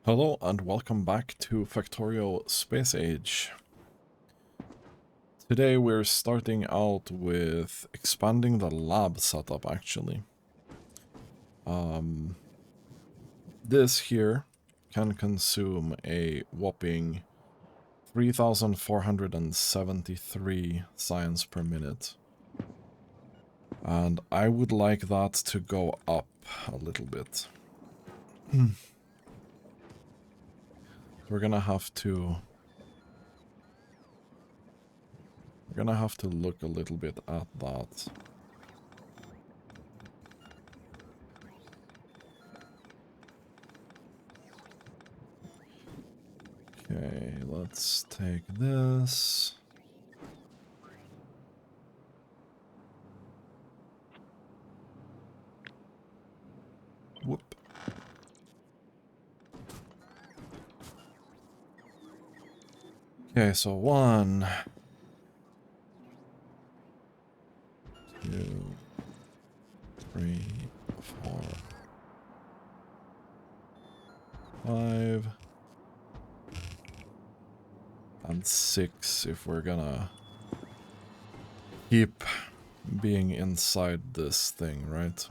Hello and welcome back to Factorio Space Age. Today we're starting out with expanding the lab setup actually. This here can consume a whopping 3,473 science per minute. And I would like that to go up a little bit. We're gonna have to look a little bit at that. Okay, let's take this. Whoop. Okay, so 1, 2, 3, 4, 5, and 6 if we're gonna keep being inside this thing, right?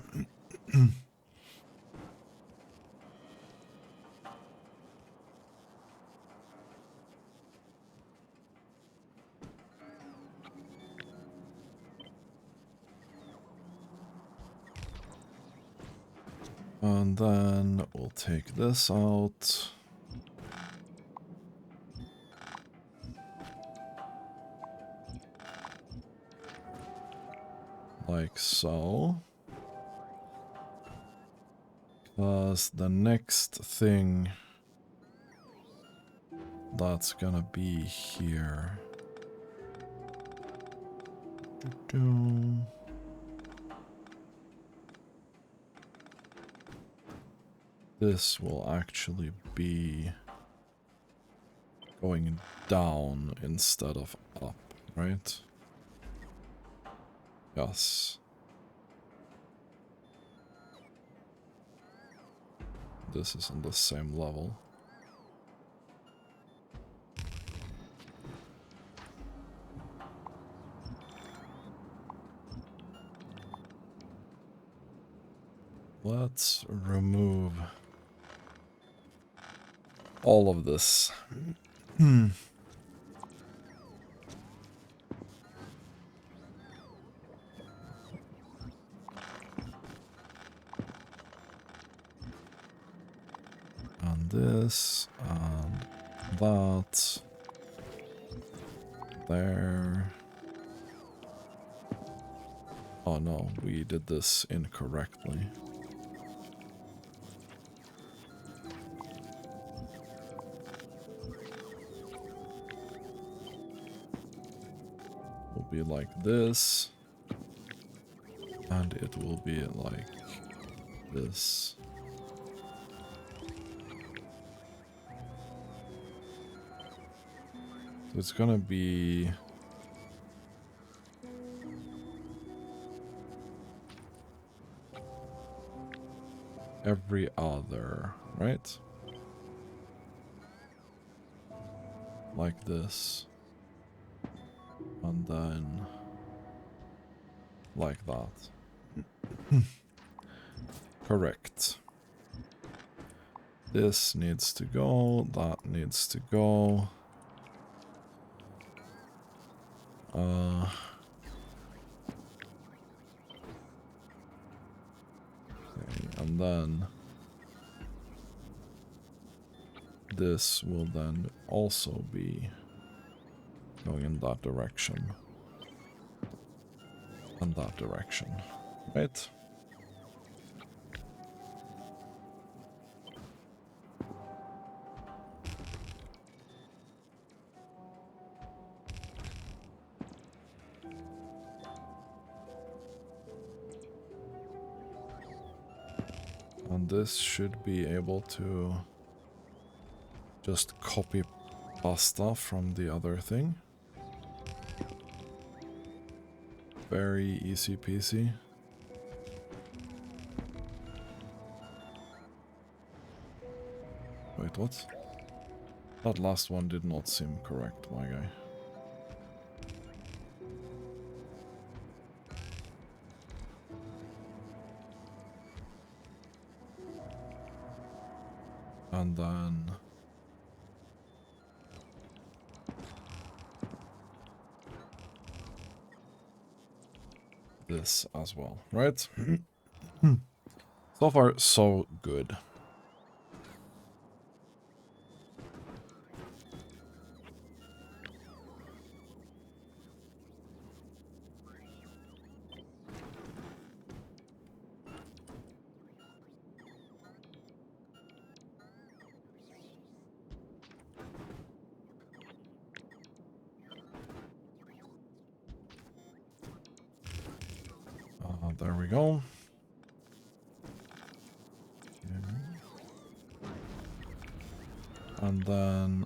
And then we'll take this out. Like so. Because the next thing that's gonna be here. This will actually be going down instead of up, right? Yes. This is on the same level. Let's remove all of this. And this, and that. There. Oh no, we did this incorrectly. Will be like this. And it will be like this. So it's gonna be every other, right? Like this. And then like that. Correct. This needs to go, that needs to go. Okay, and then this will then also be going in that direction. And that direction, right? And this should be able to just copy pasta from the other thing. Very easy peasy. Wait, what? That last one did not seem correct, my guy. And then... this as well, right? So far, so good. There we go. And then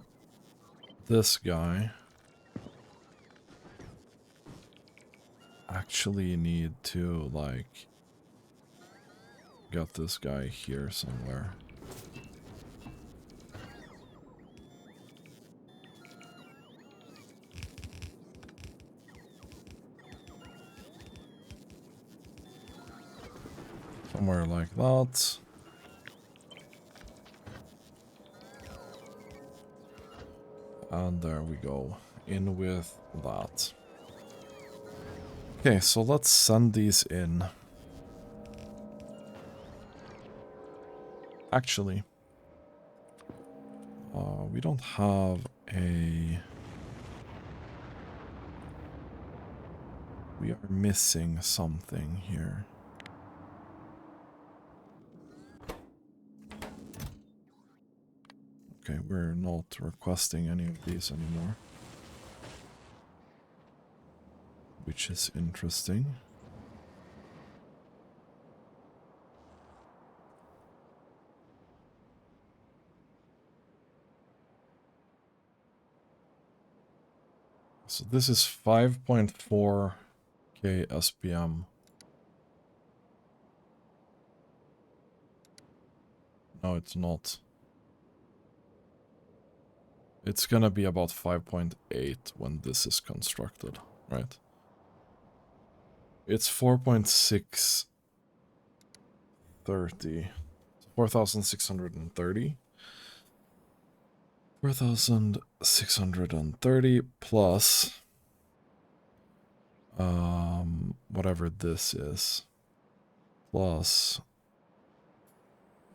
this guy actually need to, like, get this guy here somewhere. Somewhere like that. And there we go. In with that. Okay, so let's send these in. Actually, we don't have a... We are missing something here. Okay, we're not requesting any of these anymore. Which is interesting. So this is 5.4k SPM. No, it's not. It's gonna be about 5.8 when this is constructed, right? It's 4.630. 4,630. 4,630 plus whatever this is, plus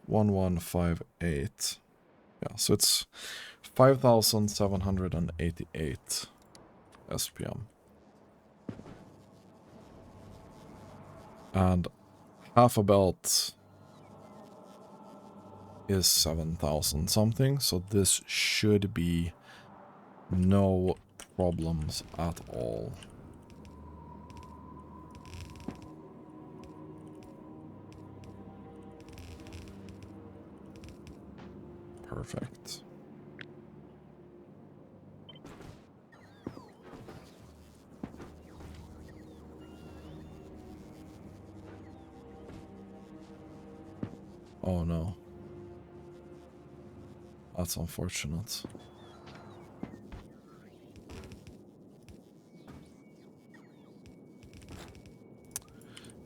1158. Yeah, so it's 5,788 SPM. And half a belt is 7,000 something, so this should be no problems at all. Perfect. Oh no. That's unfortunate.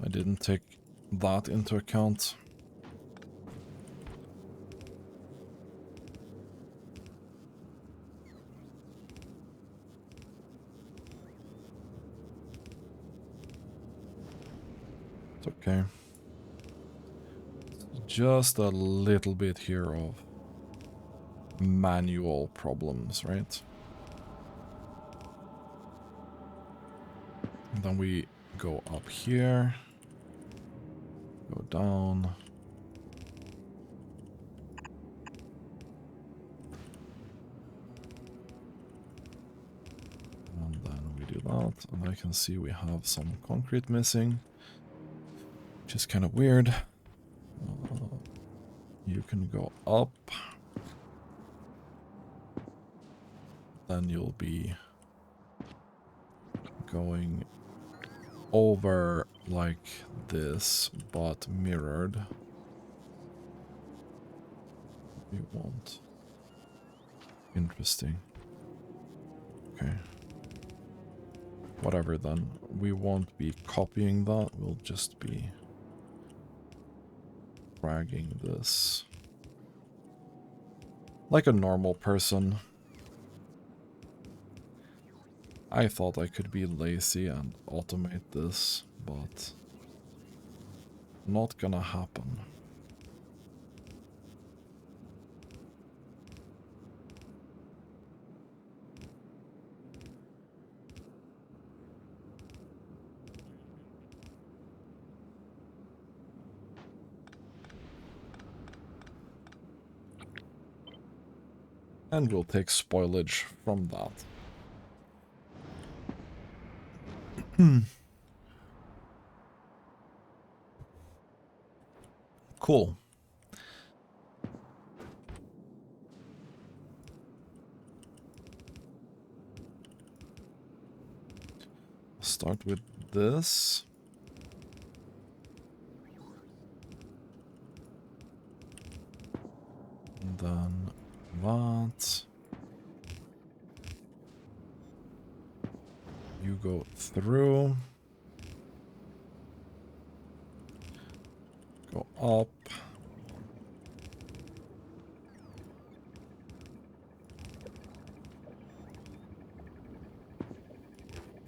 I didn't take that into account. It's okay. Just a little bit here of manual problems, right? And then we go up here, go down. And then we do that, and I can see we have some concrete missing, which is kind of weird. You can go up. Then you'll be going over like this, but mirrored. We want. Interesting. Okay. Whatever then. We won't be copying that. We'll just be dragging this like a normal person. I thought I could be lazy and automate this, but not gonna happen. And we'll take spoilage from that. Cool. Start with this. And then that. You go through. Go up.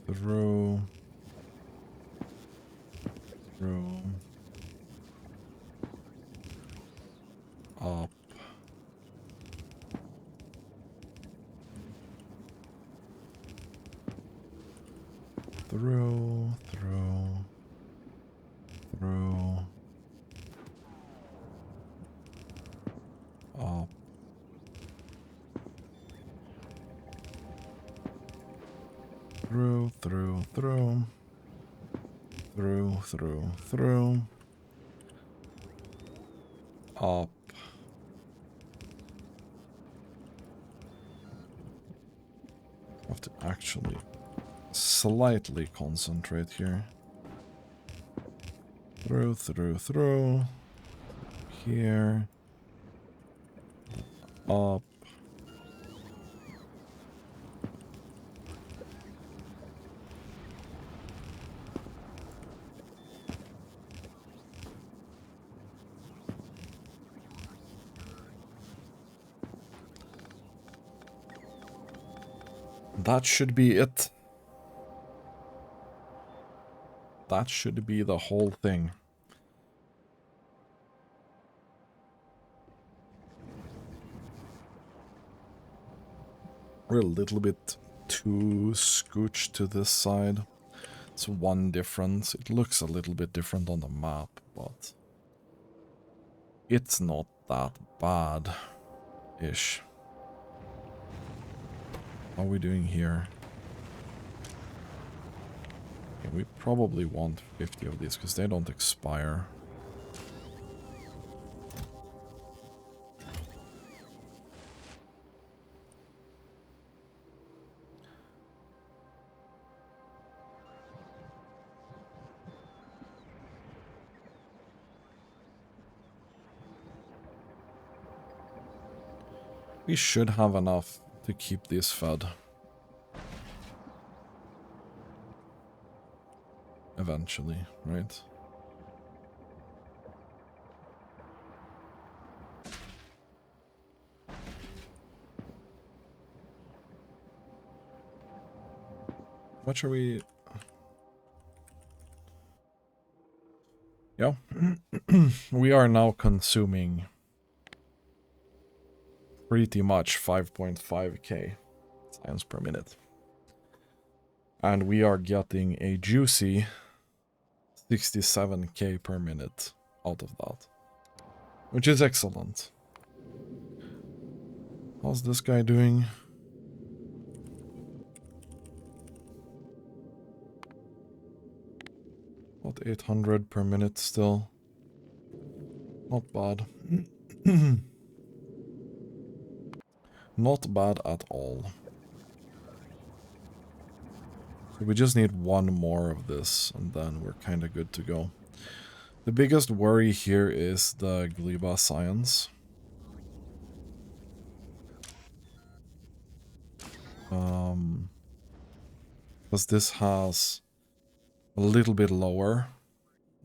Through. Through. Up. Through. Through. Through. Up. Through, through, through. Through, through, through. Up. Have to actually slightly concentrate here. Through, through, through. Here. Up. That should be it. That should be the whole thing. We're a little bit too scooched to this side. It's one difference. It looks a little bit different on the map, but it's not that bad-ish. How are we doing here? Okay, we probably want 50 of these because they don't expire. We should have enough to keep these fed. Eventually, right? What are we... Yeah. We are now consuming pretty much 5.5k science per minute. And we are getting a juicy 67k per minute out of that. Which is excellent. How's this guy doing? About 800 per minute still. Not bad. Not bad at all. So we just need one more of this, and then we're kind of good to go. The biggest worry here is the gleba science. Because this has a little bit lower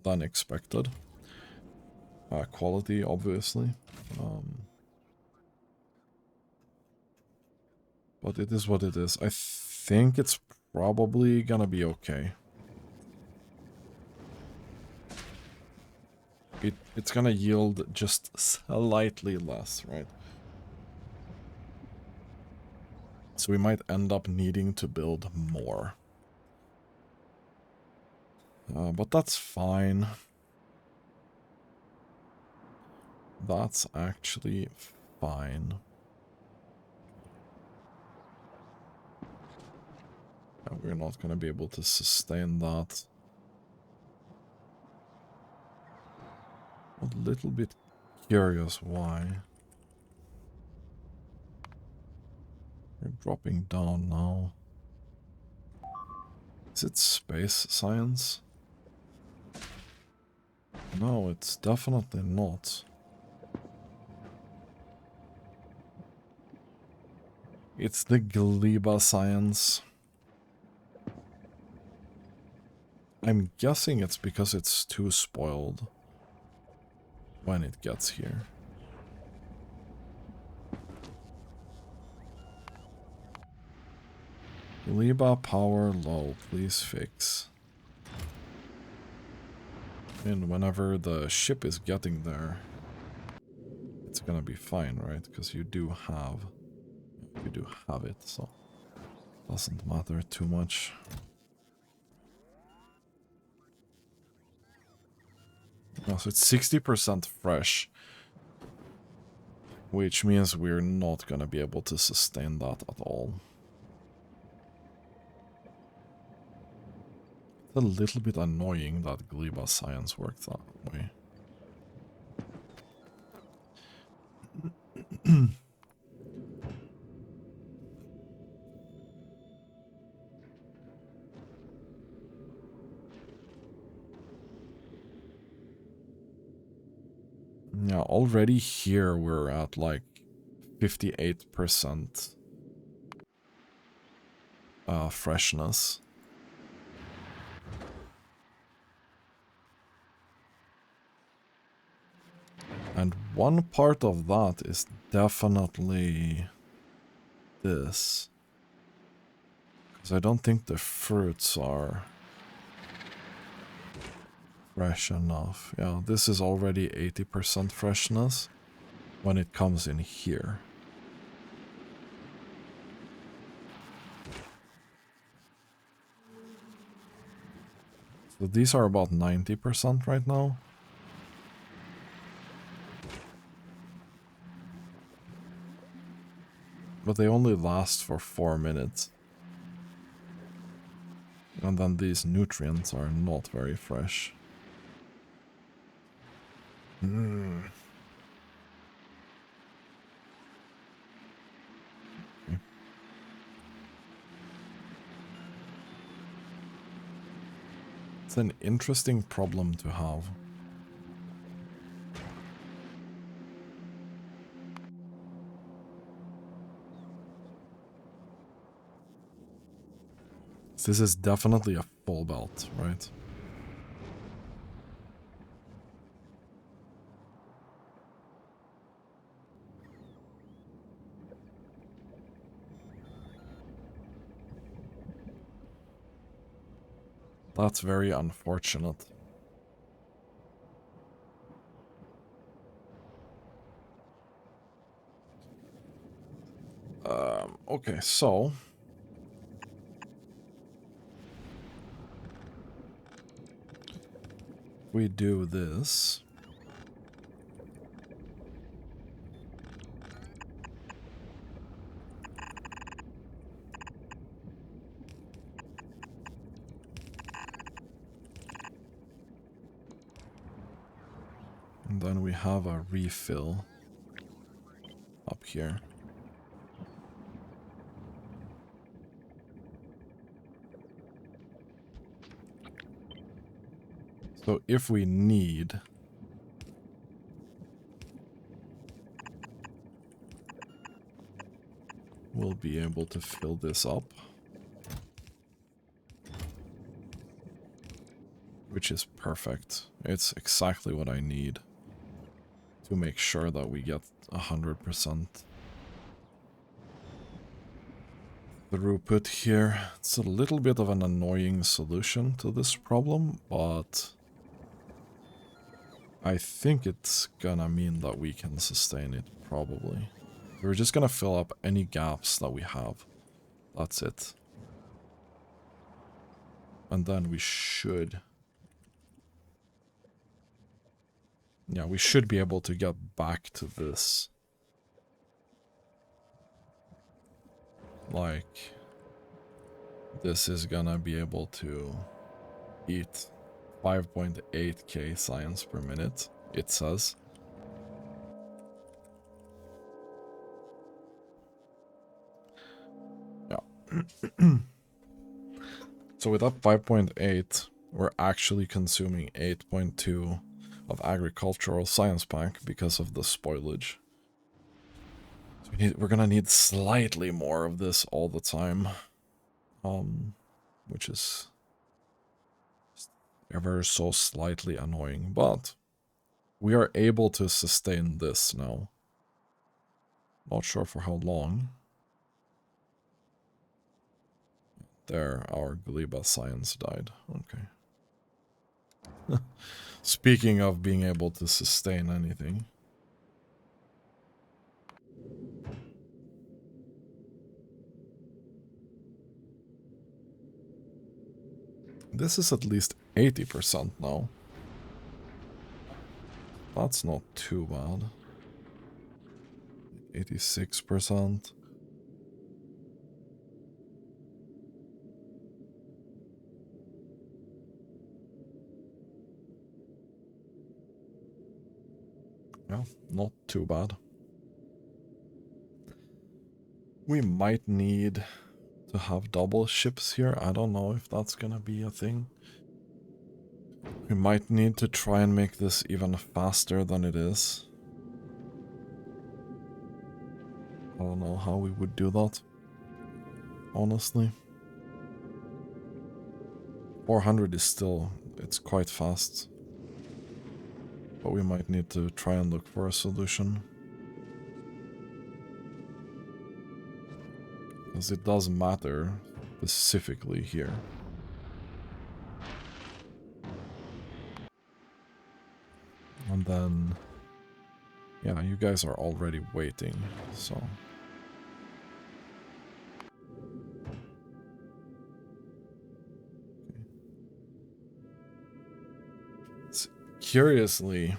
than expected. Quality, obviously. But it is what it is. I think it's probably gonna be okay. It's gonna yield just slightly less, right? So we might end up needing to build more. But that's fine. That's actually fine. We're not going to be able to sustain that. A little bit curious why. We're dropping down now. Is it space science? No, it's definitely not. It's the gleba science. I'm guessing it's because it's too spoiled when it gets here. Gleba power low, please fix. And whenever the ship is getting there, it's gonna be fine, right? Because you do have it, so doesn't matter too much. No, so it's 60% fresh, which means we're not gonna be able to sustain that at all. It's a little bit annoying that gleba science worked that way. Yeah, already here we're at like 58% freshness. And one part of that is definitely this. Because I don't think the fruits are fresh enough. Yeah, this is already 80% freshness when it comes in here. So these are about 90% right now. But they only last for 4 minutes. And then these nutrients are not very fresh. Okay. It's an interesting problem to have. This is definitely a full belt, right? That's very unfortunate. Okay, so we do this. And then we have a refill up here. So if we need, we'll be able to fill this up. Which is perfect. It's exactly what I need to make sure that we get 100% throughput here. It's a little bit of an annoying solution to this problem, but I think it's gonna mean that we can sustain it, probably. We're just gonna fill up any gaps that we have. That's it. And then we should... yeah, we should be able to get back to this. Like... this is gonna be able to eat 5.8k science per minute, it says. Yeah. So with that 5.8, we're actually consuming 8.2 of agricultural science pack because of the spoilage. So we're gonna need slightly more of this all the time. Which is ever so slightly annoying, but we are able to sustain this now. Not sure for how long. There, our Gleba science died. Okay. Speaking of being able to sustain anything. This is at least 80% now. That's not too bad. 86%. Yeah, not too bad. We might need to have double ships here. I don't know if that's gonna be a thing. We might need to try and make this even faster than it is. I don't know how we would do that, honestly. 400 is still, it's quite fast. But we might need to try and look for a solution. Because it does matter specifically here. And then... yeah, you guys are already waiting, so... It's curiously...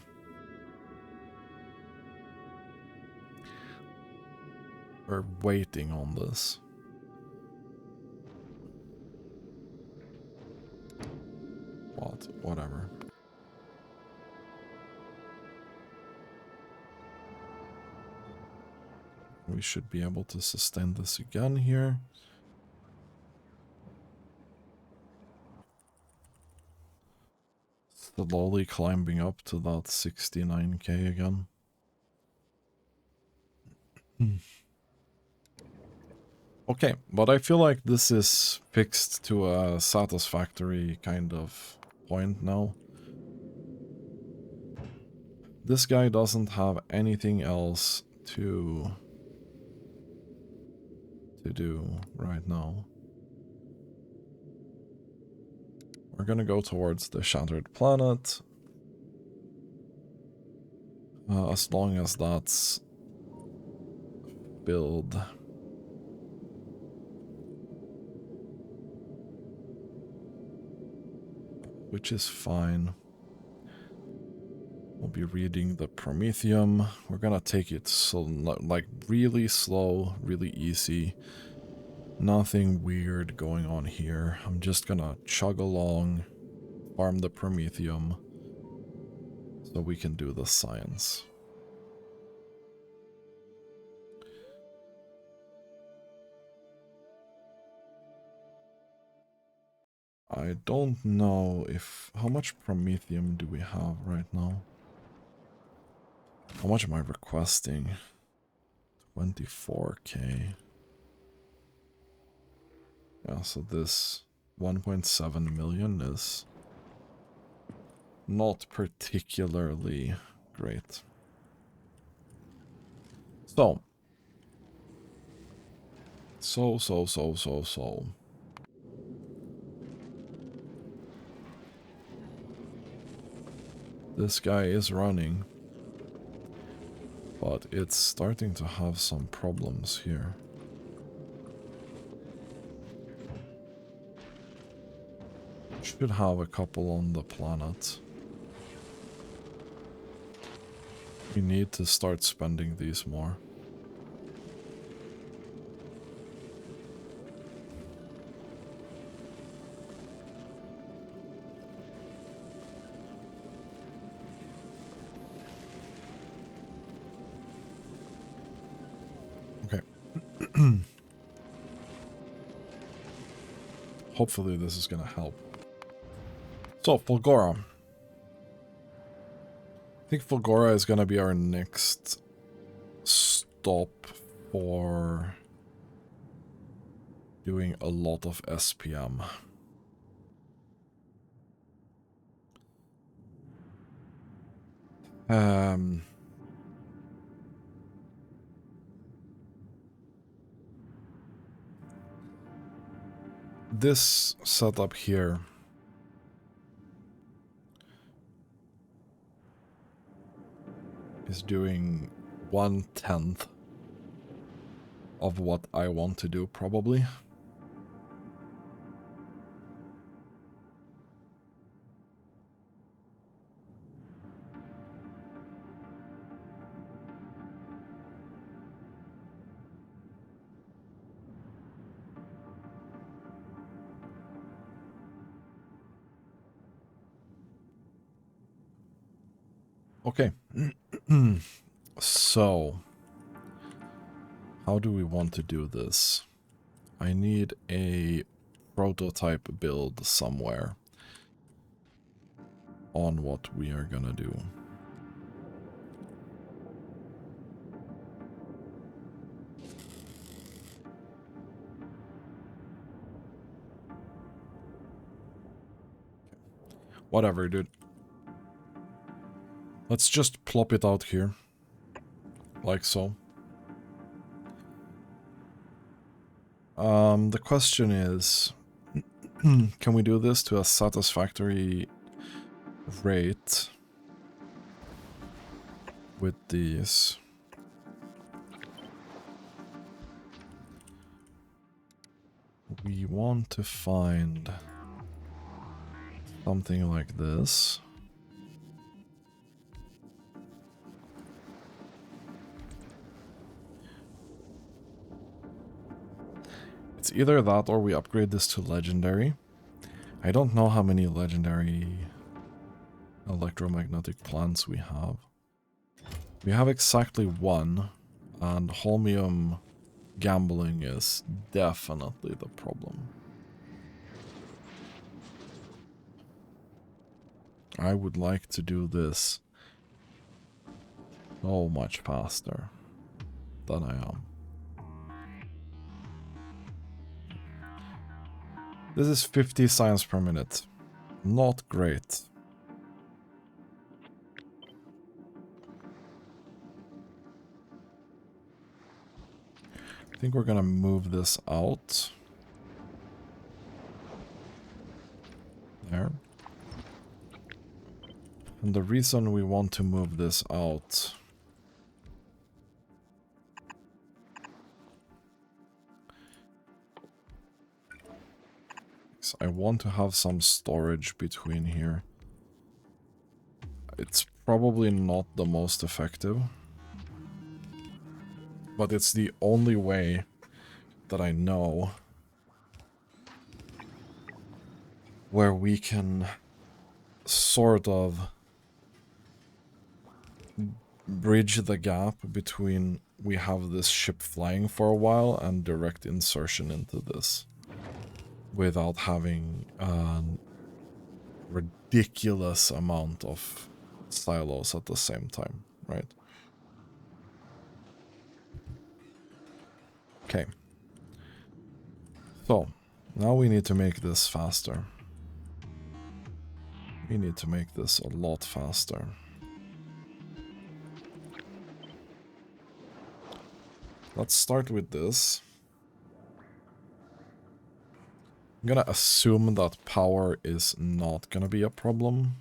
we're waiting on this. Whatever. We should be able to sustain this again here. Slowly climbing up to that 69k again. Okay, but I feel like this is fixed to a satisfactory kind of point now. This guy doesn't have anything else to do right now. We're gonna go towards the Shattered Planet. As long as that's build. Which is fine. We'll be reading the Prometheum. We're gonna take it so, like, really slow, really easy. Nothing weird going on here. I'm just gonna chug along, farm the Prometheum, so we can do the science. I don't know if... how much Prometheum do we have right now? How much am I requesting? 24k. Yeah, so this 1.7 million is not particularly great. So. This guy is running, but it's starting to have some problems here. Should have a couple on the planet. We need to start spending these more. Okay. Hopefully this is gonna help. So, Fulgora. I think Fulgora is gonna be our next stop for doing a lot of SPM. This setup here is doing 1/10 of what I want to do, probably. Okay. So, how do we want to do this? I need a prototype build somewhere on what we are gonna do. Whatever, dude. Let's just plop it out here. Like so. The question is, can we do this to a satisfactory rate with these? We want to find something like this. It's either that or we upgrade this to legendary. I don't know how many legendary electromagnetic plants we have. We have exactly one, and holmium gambling is definitely the problem. I would like to do this so much faster than I am. This is 50 science per minute. Not great. I think we're gonna move this out. There. And the reason we want to move this out is I want to have some storage between here. It's probably not the most effective, but it's the only way that I know where we can sort of bridge the gap between we have this ship flying for a while and direct insertion into this without having a ridiculous amount of silos at the same time, right? Okay. So, Now we need to make this faster. We need to make this a lot faster. Let's start with this. I'm gonna assume that power is not gonna be a problem.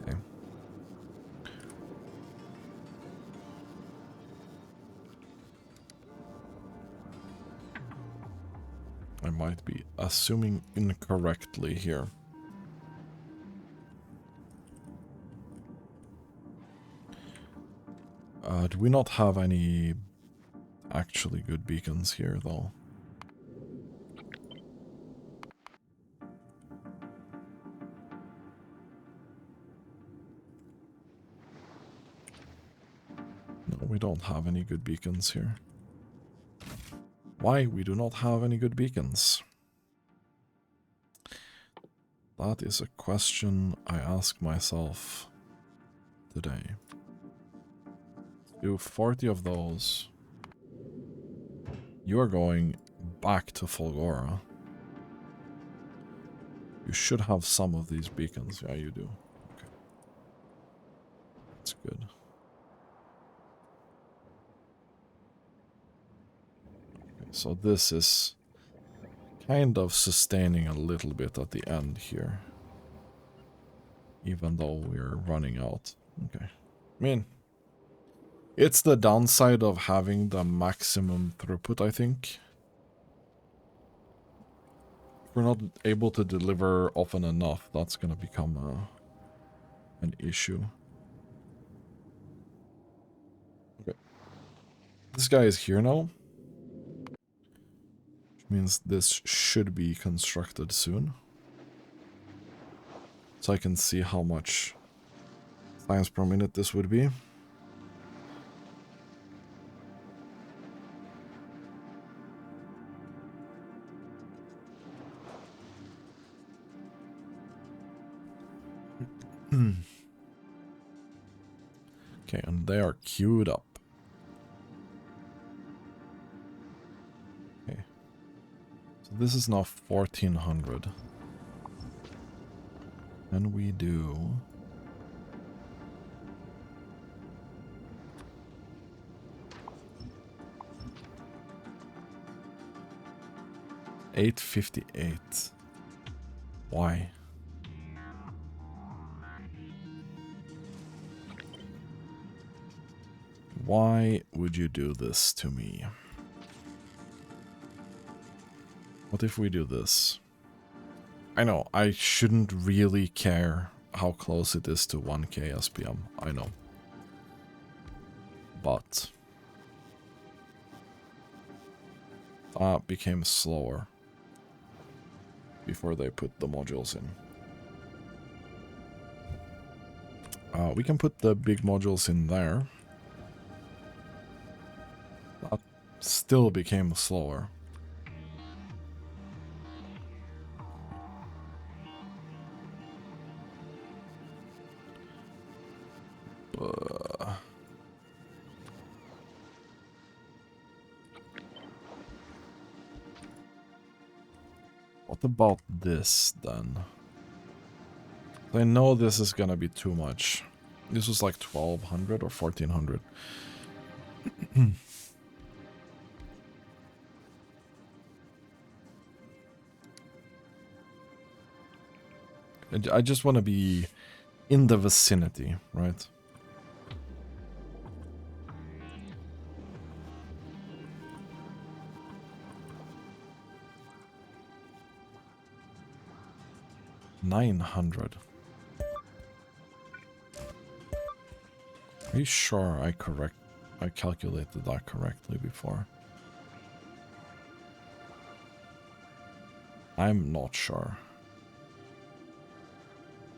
Okay. I might be assuming incorrectly here. Do we not have any actually good beacons here, though? No, we don't have any good beacons here. Why we do not have any good beacons? That is a question I ask myself today. Do 40 of those. You are going back to Fulgora. You should have some of these beacons. Yeah, you do. Okay. That's good. Okay, so this is kind of sustaining a little bit at the end here. Even though we're running out. Okay. I mean, it's the downside of having the maximum throughput, I think. If we're not able to deliver often enough, that's going to become an issue. Okay. This guy is here now. Which means this should be constructed soon. So I can see how much times per minute this would be. Okay, and they are queued up. Okay. So this is now 1400. And we do... $858. Why? Why would you do this to me? What if we do this? I know, I shouldn't really care how close it is to 1k SPM, I know. But... that became slower before they put the modules in. We can put the big modules in there. That still became slower. What about this, then? I know this is gonna be too much. This was like 1200 or 1400. I just want to be in the vicinity, right? $900. Are you sure I calculated that correctly before? I'm not sure.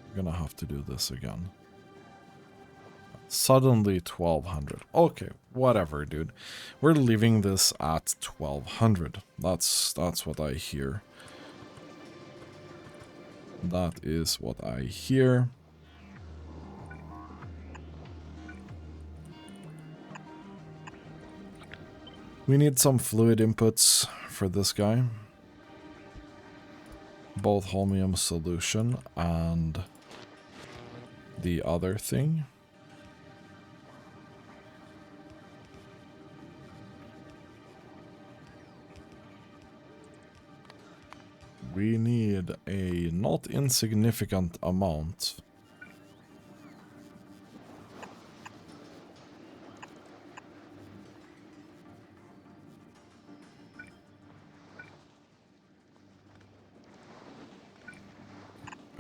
I'm gonna have to do this again. Suddenly 1200. Okay, whatever, dude. We're leaving this at 1200. That's what I hear. That is what I hear. We need some fluid inputs for this guy. Both holmium solution and the other thing. We need a not insignificant amount.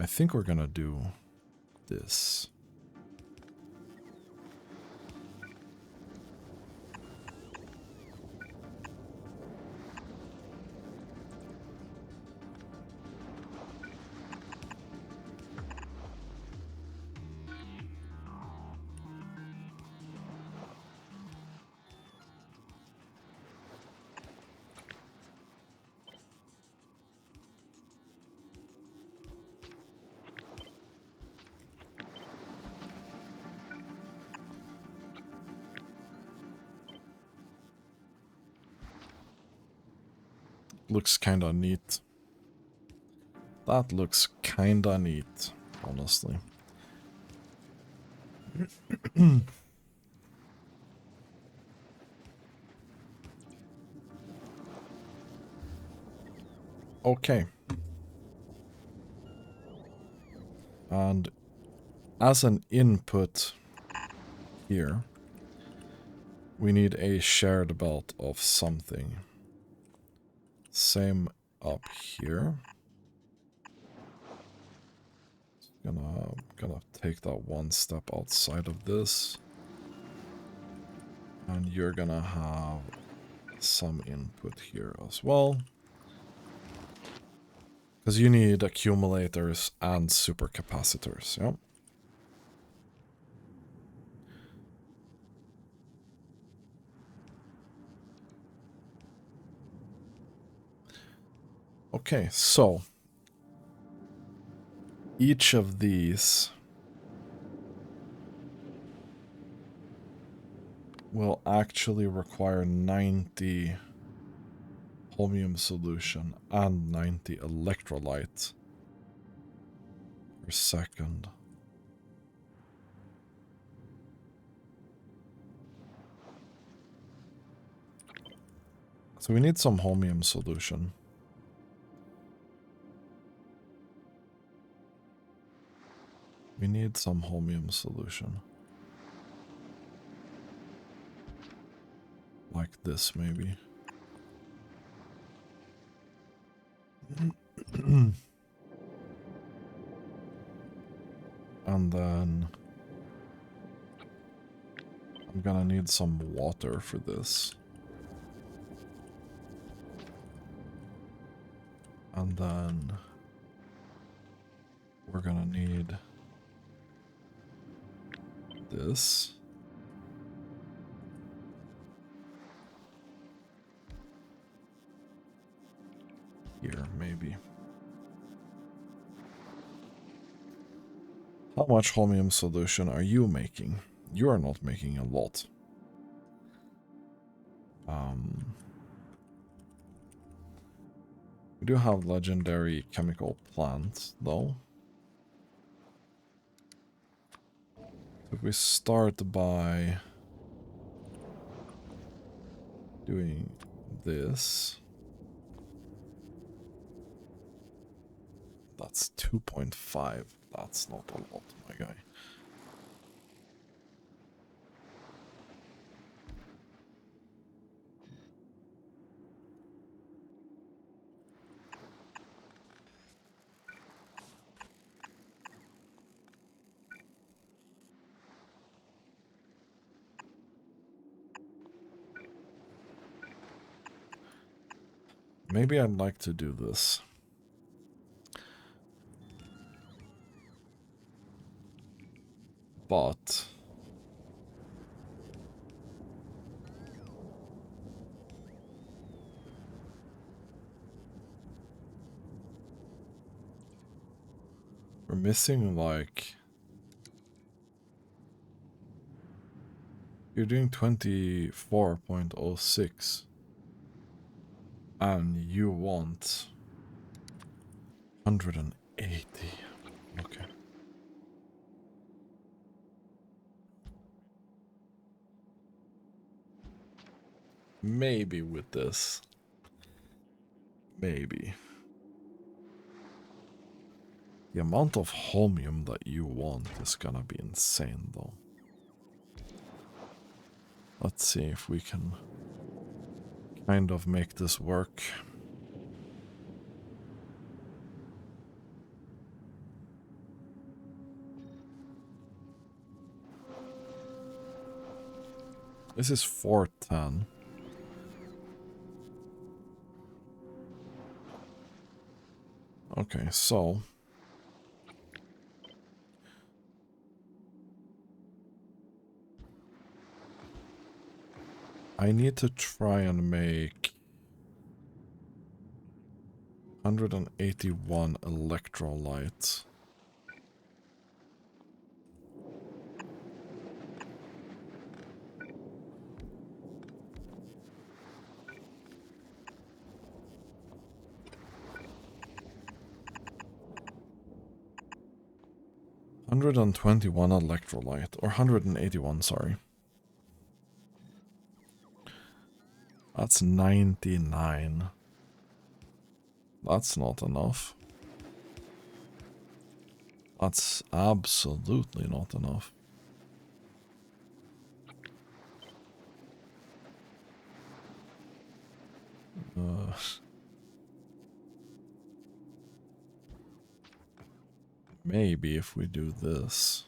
I think we're gonna do this. Looks kinda neat. That looks kinda neat, honestly. Okay. And as an input here, we need a shared belt of something. Same up here. Gonna take that one step outside of this. And you're gonna have some input here as well. Because you need accumulators and supercapacitors, yeah? Okay, so each of these will actually require 90 holmium solution and 90 electrolyte per second. So we need some holmium solution. We need some holmium solution. Like this, maybe. And then I'm gonna need some water for this. And then we're gonna need this. Here, maybe. How much holmium solution are you making? You are not making a lot. We do have legendary chemical plants, though. If we start by doing this, that's 2.5. That's not a lot, my guy. Maybe I'd like to do this. But We're missing like... You're doing 24.06. And you want 180. Okay. Maybe with this. Maybe. The amount of holmium that you want is gonna be insane though. Let's see if we can kind of make this work. This is 410. Okay, so I need to try and make 181 electrolytes. $121 electrolyte, or 181, sorry. That's 99. That's not enough. That's absolutely not enough. Maybe if we do this.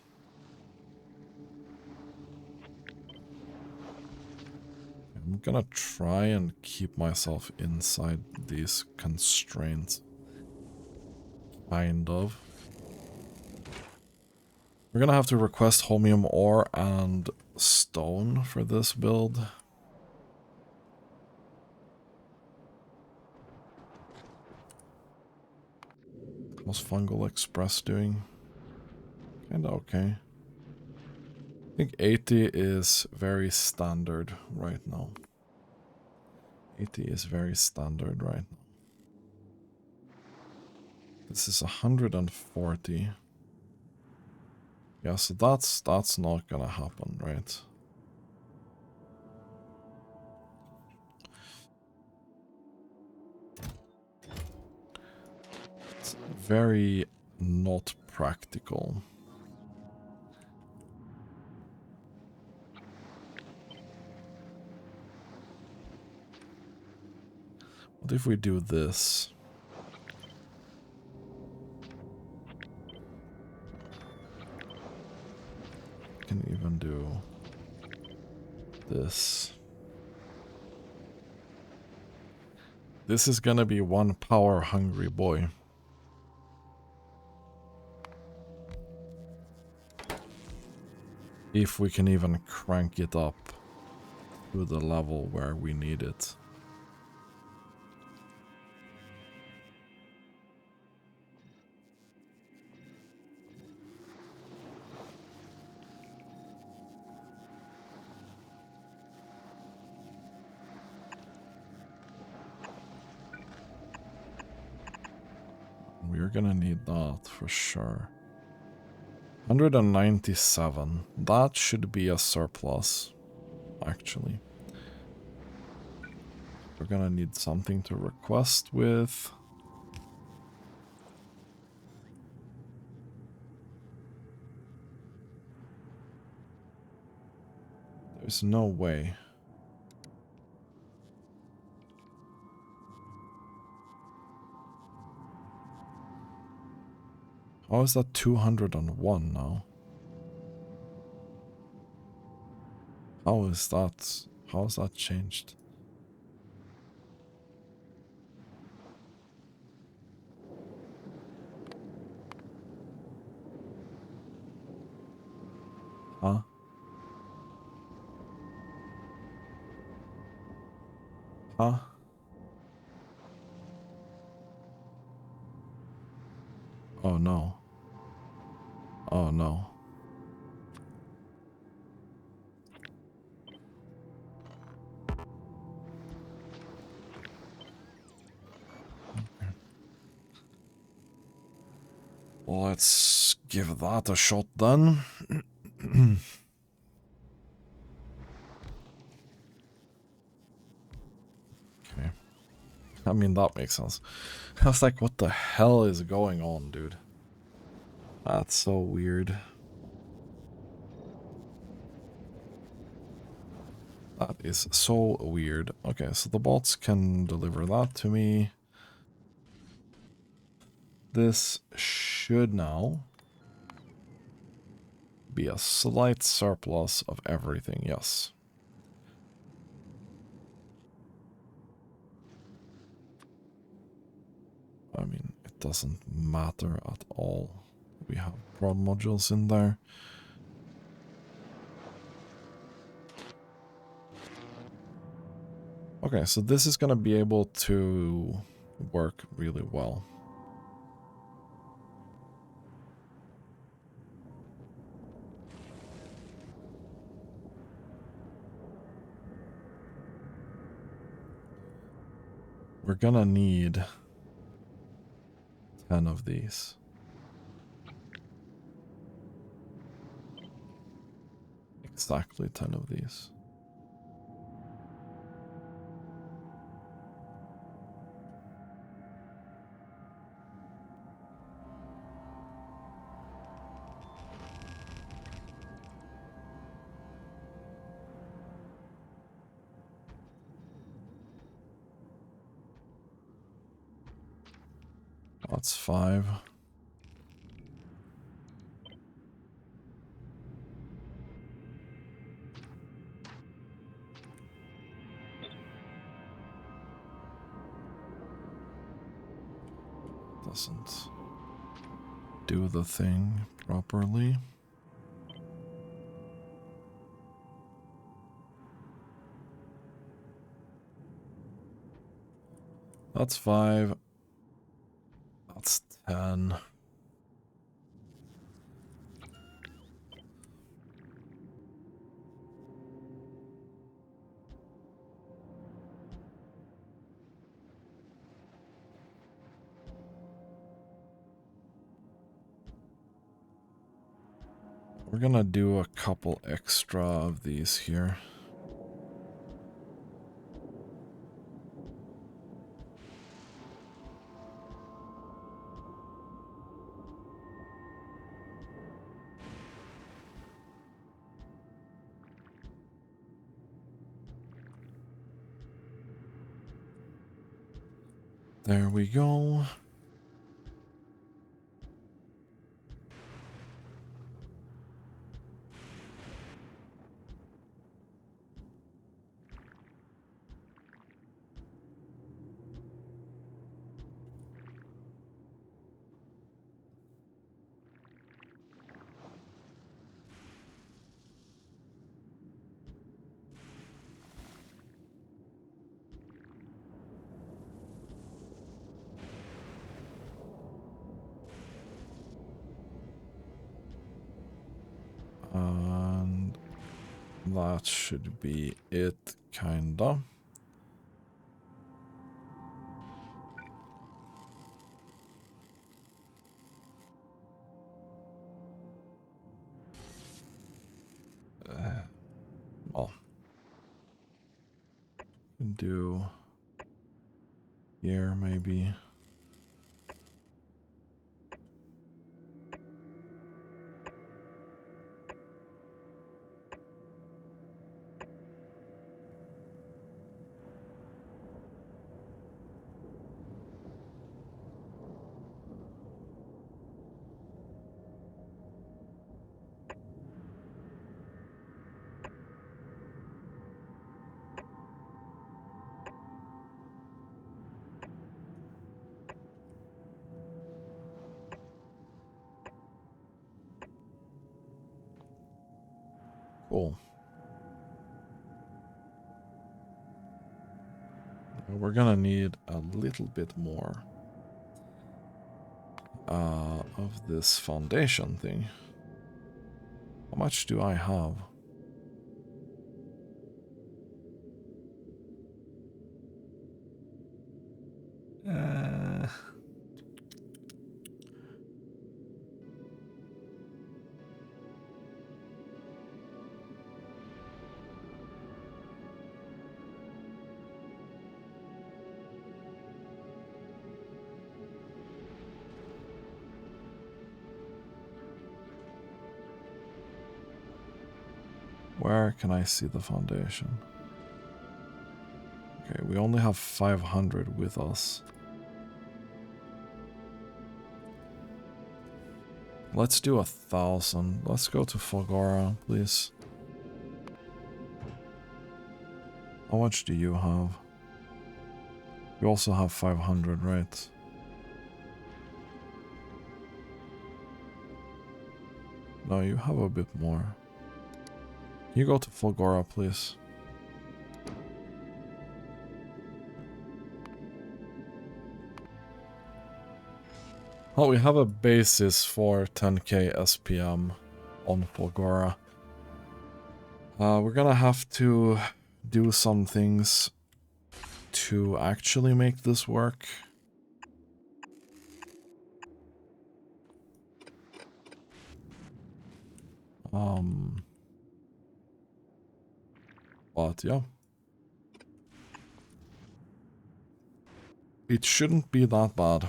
I'm gonna try and keep myself inside these constraints. Kind of. We're gonna have to request holmium ore and stone for this build. How's Fungal Express doing? Kinda okay. I think 80 is very standard right now. 80 is very standard right now. This is 140. Yeah, so that's not gonna happen, right? It's very not practical. What if we do this? Can even do this. This is gonna be one power hungry boy. If we can even crank it up to the level where we need it. We're gonna need that for sure. 197. That should be a surplus, actually. We're gonna need something to request with. There's no way. How is that 201 now? How is that changed? Huh? Huh? Oh no. Oh no. Let's give that a shot then. Okay. I mean, that makes sense. I was like, what the hell is going on, dude? That's so weird. That is so weird. Okay, so the bots can deliver that to me. This should now be a slight surplus of everything, yes. I mean, it doesn't matter at all. We have prod modules in there. Okay, so this is going to be able to work really well. We're going to need 10 of these. Exactly 10 of these. That's 5. Doesn't do the thing properly. That's 5. That's 10. We're gonna do a couple extra of these here. There we go. And that should be it, kinda. Well, do here maybe. Cool. We're gonna need a little bit more of this foundation thing. How much do I have? Where can I see the foundation? Okay, we only have 500 with us. Let's do 1,000. Let's go to Fulgora, please. How much do you have? You also have 500, right? No, you have a bit more. Can you go to Fulgora, please? Well, we have a basis for 10k SPM on Fulgora. We're gonna have to do some things to actually make this work. But yeah. It shouldn't be that bad.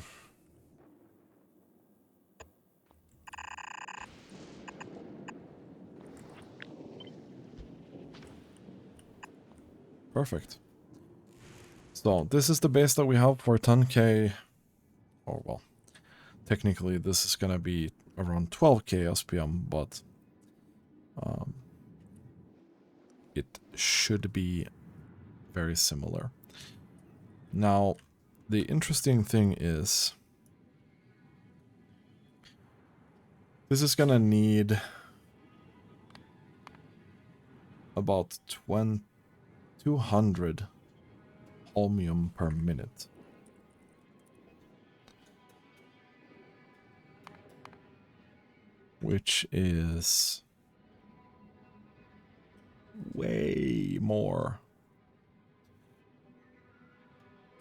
Perfect. So this is the base that we have for 10k. Oh well, technically this is gonna be around 12k SPM, but it should be very similar. Now, the interesting thing is this is gonna need about 200 holmium per minute. Which is way more.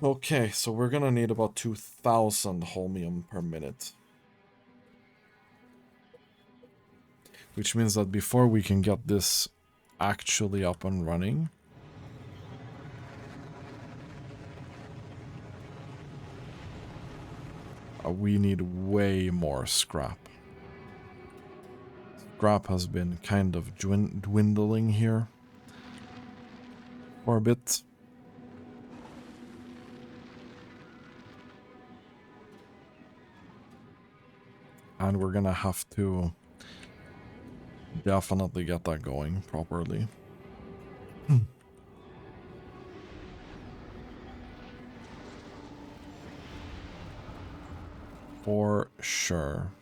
Okay, so we're gonna need about 2,000 holmium per minute. Which means that before we can get this actually up and running, we need way more scrap. Scrap has been kind of dwindling here for a bit. And we're gonna have to definitely get that going properly. For sure.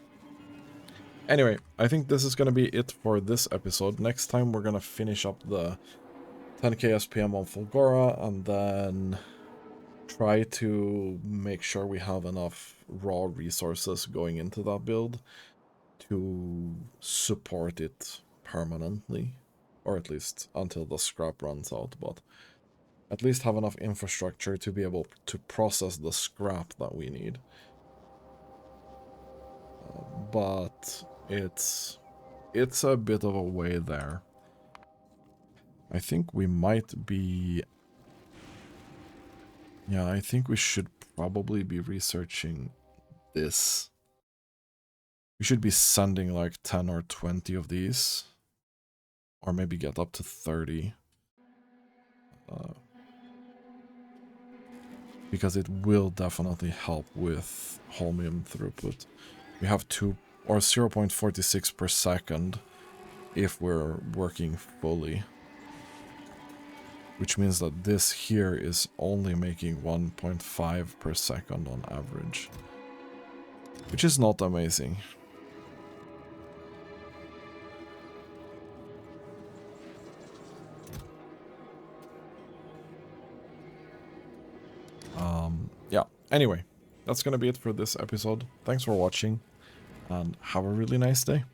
Anyway, I think this is going to be it for this episode. Next time we're going to finish up the 10k SPM on Fulgora and then try to make sure we have enough raw resources going into that build to support it permanently, or at least until the scrap runs out, but at least have enough infrastructure to be able to process the scrap that we need. But it's a bit of a way there. I think we might be... Yeah, I think we should probably be researching this. We should be sending like 10 or 20 of these. Or maybe get up to 30. Because it will definitely help with holmium throughput. We have 0.46 per second if we're working fully. Which means that this here is only making 1.5 per second on average. Which is not amazing. Yeah, anyway, that's gonna be it for this episode. Thanks for watching, and have a really nice day.